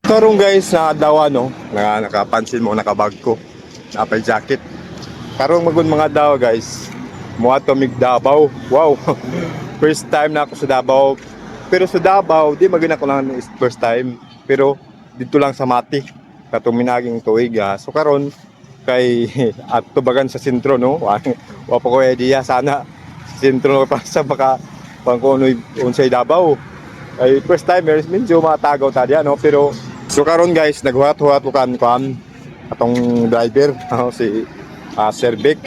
Karong guys na dawa no, nakapansin mo nakabag ko, napay jacket. Karong magun mga dawa guys, mo ato mig Davao. Wow. First time na ako sa Davao. Pero sa Davao, di magina ko lang is first time, pero dito lang sa Mati. Katong minaging tuig ha. So karon kay at tubagan sa sentro no. Wa pa ko idea sana sa sentro pa sa baka pangkunoy unsay Davao. Ay first timers medyo matagaw ta diyan no, pero so karon guys naghuhat-huhat ko kan atong driver si Sir Vic.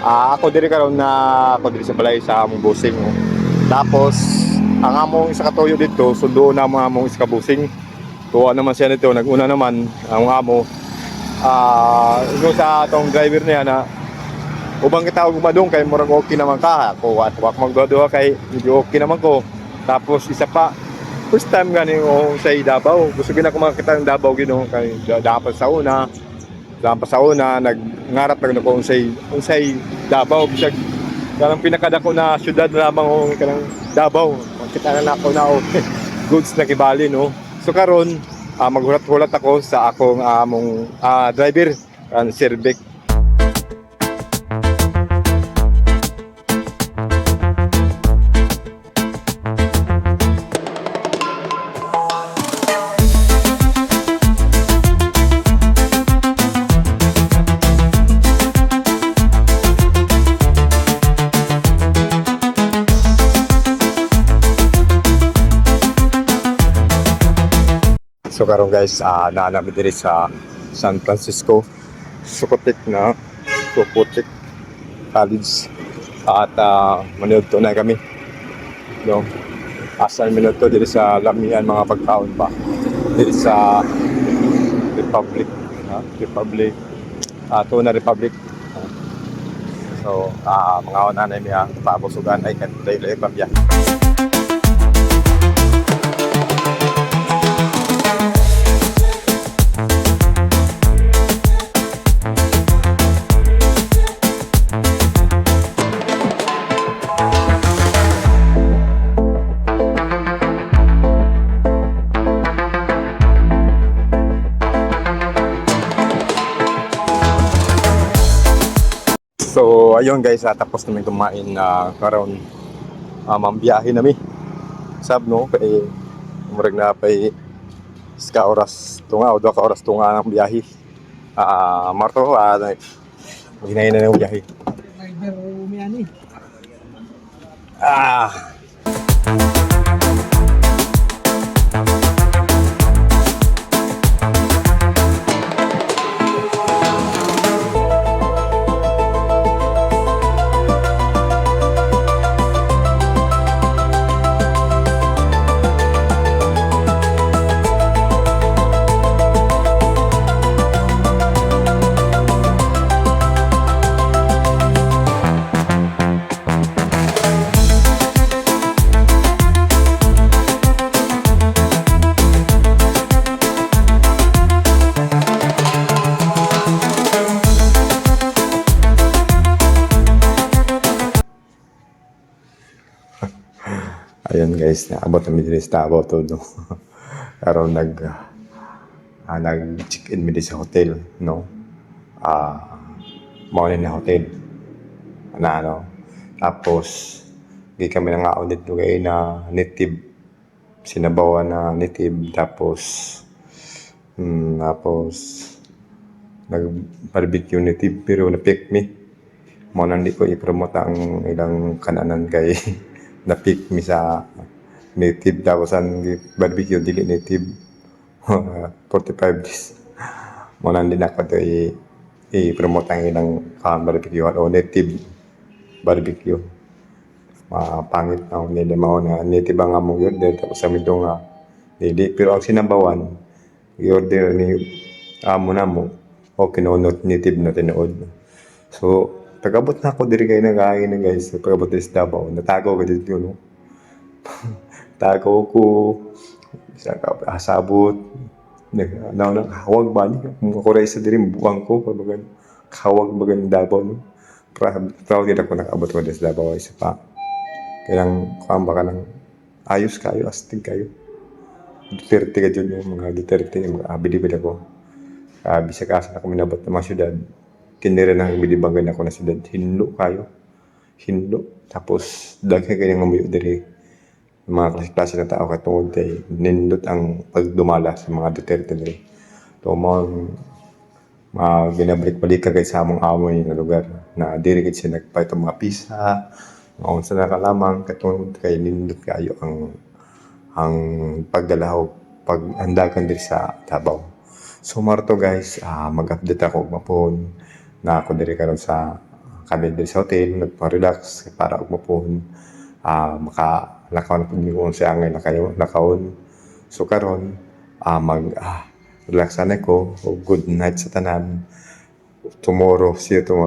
Ako diri karon na ako diri sa balay sa among busing no. Tapos ang among isa ka tuyo dito sundo na mga among isa ka busing. Tuwa naman siya nito, naguna naman ang amo. Ino sa atong driver niya na ubang kita og madung kay murag okay naman ka. Ako wa magduha kay medyo okay naman ko. Tapos isa pa, first time gani ko sa Davao. Gusto gina ko makita ang Davao gino kay dapat sa una. Dapat sa una nagngarap na ko unsay Davao bisag kanang pinakadako na syudad na lamang ko kanang Davao. Makita na ako na goods na kibali no. So karon maghulat-hulat ako sa akong among driver ang Sir Vic. So karon guys, naanami diri sa San Francisco, Sukotik na Sukotik College at manood to na kami. No, asan minuto diri sa lamian mga pagkaon pa diri sa Republic, to na Republic. So mga una na niya pabusugan ay kan dili pa biya. So ayun guys, tapos namin kumain na karon mambiyahe nami. Sab no kay murag na pay iska oras tunga o 2 ka oras tunga ang biyahe. Marto maginayin na ng biyahe. Driver umiani. Ayun guys, naabot namin diri sa Davao to no. Karon nag-check-in mi sa hotel no. Mao na hotel. Ano. Tapos gi kami nga audit kay na native sinabawan na native tapos nag-barbecue native pero na-pick me. Mao nang di ko i-promote ang ilang kananan kay na-pick me sa native tapos ang barbecue dili native 45 days mo nang din ako to i-promote ang ilang barbecue o native barbecue pangit na nila mao na native ang among order tapos sa midong dili pero ang sinabawan i-order ni amo namo o kinunot native na tinuod so pag-abot na ako diri kay nagain na guys pag-abot sa Davao natago ko dito no. Tago ko sa asabot hawag ba ni makuray sa diri buwang ko pag hawag bagan Davao no. Proud din ako nakaabot ko sa Davao isa pa kaya kuan baka nang ayos kayo astig kayo Duterte ka dyan yung mga Duterte, bilibid ako. Bisag asa na kami nabot ng mga syudad. Tinira na bilibangan ako na syudad. Hinlo kayo. Hinlo. Tapos, daghan kanyang mamuyo diri. Yung mga klase-klase na tao katungod kay nindot ang pagdumala sa mga Duterte diri. So, ginabalik-balik ka sa among amoy na lugar na diri gid siya nagpahit og mga pisa, mga unsa na ka lamang katungod kay nindot kayo ang pagdala o paghandagan diri sa Davao. So marto guys, mag-update ako og mapon na ako diri karon sa kami diri sa hotel nagpa-relax para og mapon makalakaw na pud mi kung sa angay nakawon. So karon mag relax na ko o good night sa tanan. Tomorrow, see you tomorrow.